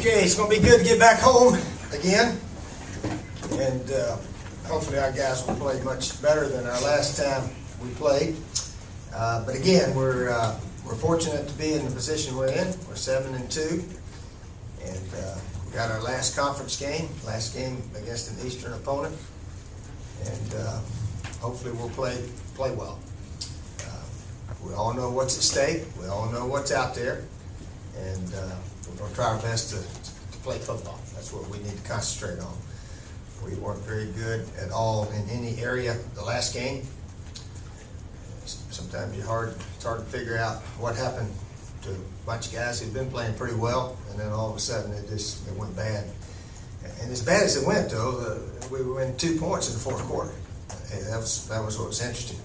Okay, it's going to be good to get back home again, and hopefully our guys will play much better than our last time we played. But again, we're fortunate to be in the position we're in. We're 7-2, and we got our last conference game, against an Eastern opponent, and hopefully we'll play well. We all know what's at stake. We all know what's out there, and we're going to try our best to play football. That's what we need to concentrate on. We weren't very good at all in any area the last game. Sometimes it's hard to figure out what happened to a bunch of guys who've been playing pretty well, and then all of a sudden it went bad. And as bad as it went, though, we were in 2 points in the fourth quarter. That was what was interesting.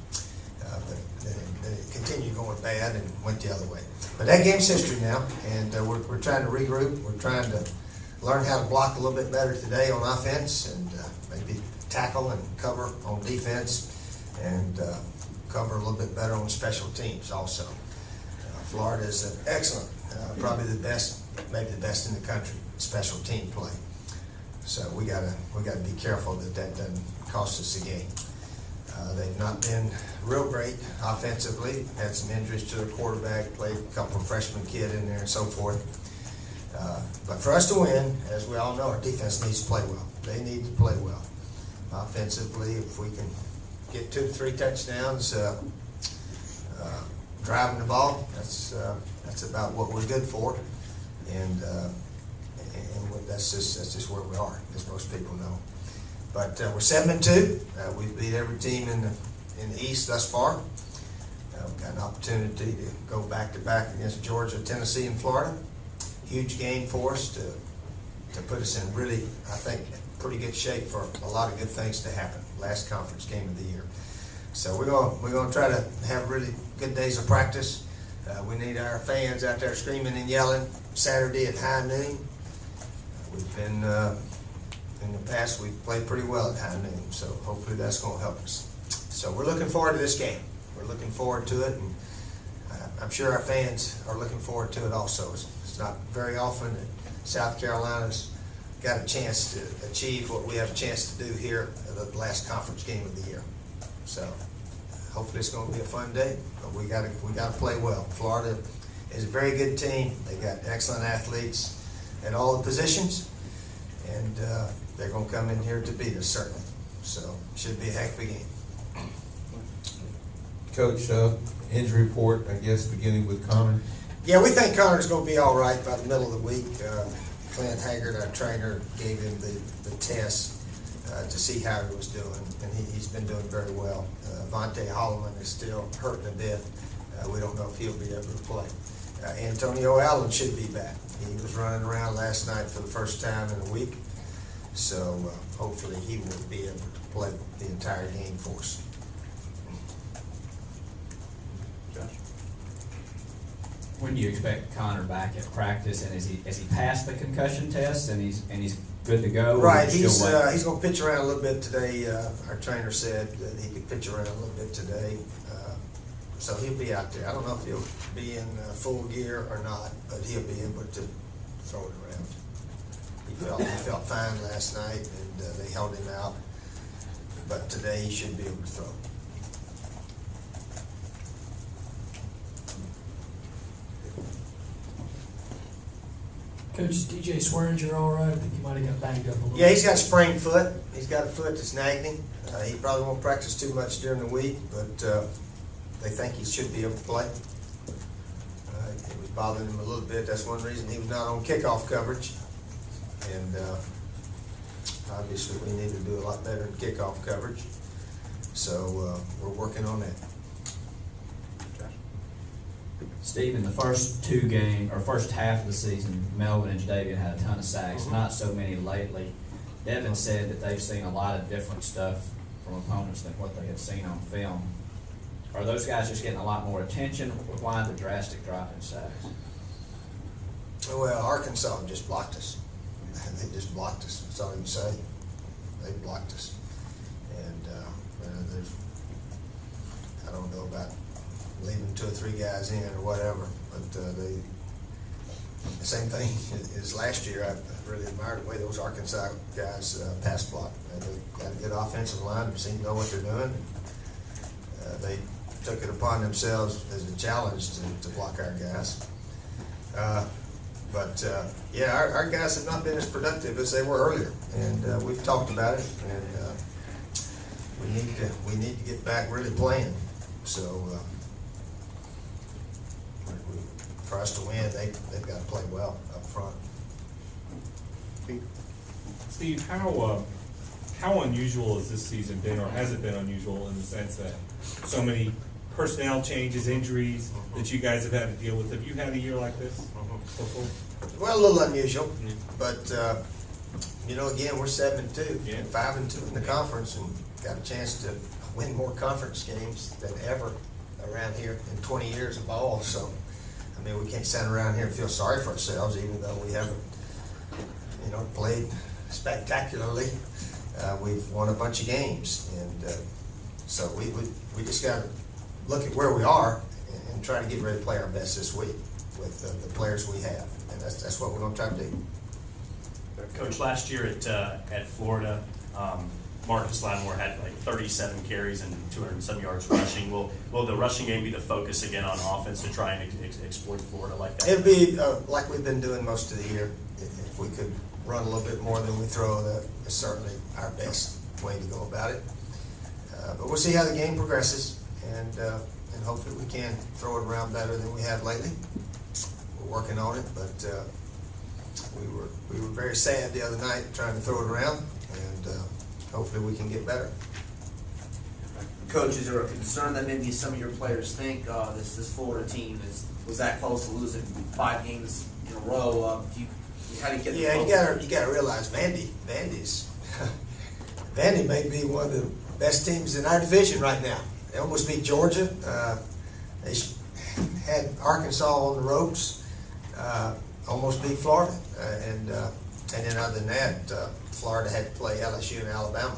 But then it continued going bad and went the other way. But that game's history now, and we're trying to regroup. We're trying to learn how to block a little bit better today on offense, and maybe tackle and cover on defense, and cover a little bit better on special teams also. Florida is an excellent, probably the best, maybe the best in the country, special team play. So we gotta be careful that doesn't cost us a game. They've not been real great offensively. Had some injuries to their quarterback, played a couple of freshman kid in there and so forth. But for us to win, as we all know, our defense needs to play well. They need to play well. Offensively, if we can get 2 to 3 touchdowns driving the ball, that's about what we're good for. And that's just where we are, as most people know. But we're 7-2. We've beat every team in the East thus far. We've got an opportunity to go back-to-back against Georgia, Tennessee, and Florida. Huge game for us to put us in really, I think, pretty good shape for a lot of good things to happen. Last conference game of the year. So we're going to try to have really good days of practice. We need our fans out there screaming and yelling Saturday at high noon. We've been in the past, we've played pretty well at high noon, so hopefully that's going to help us. So we're looking forward to this game. We're looking forward to it, and I'm sure our fans are looking forward to it also. It's not very often that South Carolina's got a chance to achieve what we have a chance to do here at the last conference game of the year. So hopefully it's going to be a fun day, but we got to play well. Florida is a very good team. They got excellent athletes at all the positions, and they're going to come in here to beat us, certainly. So it should be a heck of a game. Coach, injury report, I guess, beginning with Connor. Yeah, we think Connor's going to be all right by the middle of the week. Clint Haggard, our trainer, gave him the test to see how he was doing, and he's been doing very well. Vontae Holloman is still hurting a bit. We don't know if he'll be able to play. Antonio Allen should be back. He was running around last night for the first time in a week, so hopefully he will be able to play the entire game for us. Josh, when do you expect Connor back at practice, and has he passed the concussion test and he's good to go? Right, he's going to pitch around a little bit today. Our trainer said that he could pitch around a little bit today. So he'll be out there. I don't know if he'll be in full gear or not, but he'll be able to throw it around. He felt fine last night, and they held him out. But today he should be able to throw. Coach, is DJ Swearinger all right? I think he might have got banged up a little. Yeah, he's got a sprained foot. He's got a foot that's nagging him. He probably won't practice too much during the week, but they think he should be able to play. It was bothering him a little bit. That's one reason he was not on kickoff coverage. And obviously we need to do a lot better in kickoff coverage. So we're working on that. Steve, in the first first half of the season, Melvin and Jadavian had a ton of sacks, not so many lately. Devin said that they've seen a lot of different stuff from opponents than what they had seen on film. Are those guys just getting a lot more attention? Why the drastic drop in sacks? Well, Arkansas just blocked us. They just blocked us. That's all you can say. They blocked us. And I don't know about leaving 2 or 3 guys in or whatever, but The same thing as last year. I really admired the way those Arkansas guys pass block. They've got a good offensive line. They seem to know what they're doing. They took it upon themselves as a challenge to block our guys. Yeah, our guys have not been as productive as they were earlier, and we've talked about it. And we need to get back really playing. So for us to win, they've got to play well up front. Steve, how unusual has this season been, or has it been unusual in the sense that so many personnel changes, injuries that you guys have had to deal with? Have you had a year like this before? Well, a little unusual, but again, we're 7-2, Yeah. 5-2 in the conference, and got a chance to win more conference games than ever around here in 20 years of ball. So, I mean, we can't stand around here and feel sorry for ourselves, even though we haven't, played spectacularly. We've won a bunch of games, and so we just got to look at where we are and try to get ready to play our best this week with the players we have, and that's what we're going to try to do. Coach, last year at Florida, Marcus Lattimore had like 37 carries and 200 and some yards rushing. Will the rushing game be the focus again on offense to try and exploit Florida like that? It'd be like we've been doing most of the year. If we could run a little bit more than we throw, that is certainly our best way to go about it. But we'll see how the game progresses, and hopefully we can throw it around better than we have lately. We're working on it, but we were very sad the other night trying to throw it around, and hopefully we can get better. Coach, is there a concern that maybe some of your players think this Florida team was that close to losing 5 games in a row? How do you get the focus? you got to realize Vandy may be one of the best teams in our division right now. They almost beat Georgia. They had Arkansas on the ropes. Almost beat Florida, and then other than that, Florida had to play LSU and Alabama.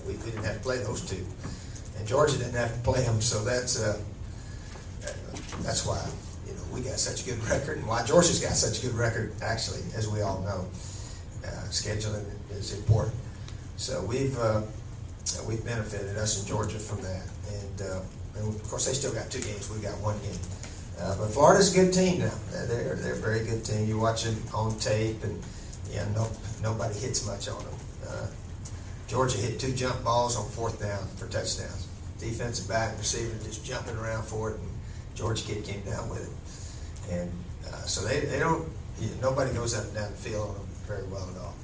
We didn't have to play those two, and Georgia didn't have to play them. So that's why we got such a good record, and why Georgia's got such a good record. Actually, as we all know, scheduling is important. So we've benefited, us in Georgia, from that, and of course they still got 2 games. We got 1 game. But Florida's a good team now. They're a very good team. You watch them on tape, and nobody hits much on them. Georgia hit 2 jump balls on 4th down for touchdowns. Defensive back and receiver just jumping around for it, and Georgia kid came down with it. And so they don't. Nobody goes up and down the field on them very well at all.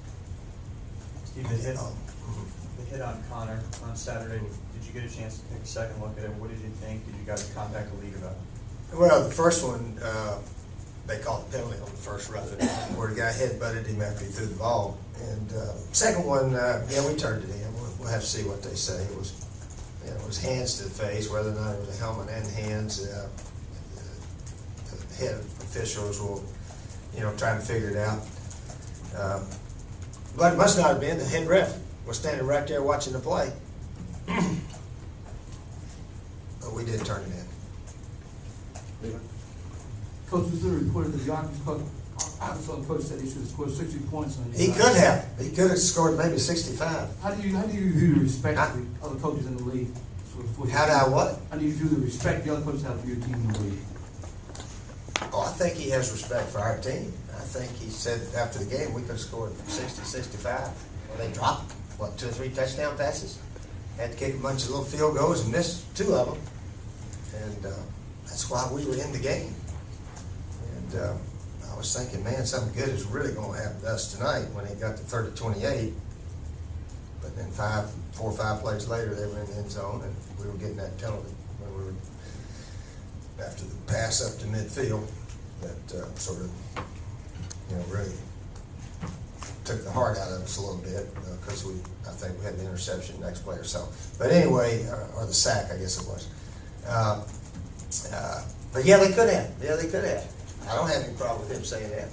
Steve, the hit on Connor on Saturday. Did you get a chance to take a second look at it? What did you think? Did you guys contact the league about it? Well, the first one, they called a penalty on the first roughing where the guy headbutted him after he threw the ball. And second one, we turned it in. We'll have to see what they say. It was hands to the face, whether or not it was a helmet and hands. The head officials will, try to figure it out. But it must not have been. The head ref was standing right there watching the play. But we did turn it in. Coach, was there a report that the Arkansas coach said he should have scored 60 points on you? He could have. He could have scored maybe 65. How do you view the respect of the other coaches in the league? How do I what? How do you view the respect the other coaches have for your team in the league? Oh, I think he has respect for our team. I think he said after the game we could have scored 60, 65. Well, they dropped, 2 or 3 touchdown passes? Had to kick a bunch of little field goals and missed 2 of them. And that's why we were in the game. And I was thinking, man, something good is really going to happen to us tonight when they got to 30-28. But then 4 or 5 plays later, they were in the end zone, and we were getting that penalty when we were after the pass up to midfield. That sort of, really took the heart out of us a little bit because I think we had the interception next play or so. But anyway, or the sack, I guess it was. But yeah, they could have. I don't have any problem with him saying that.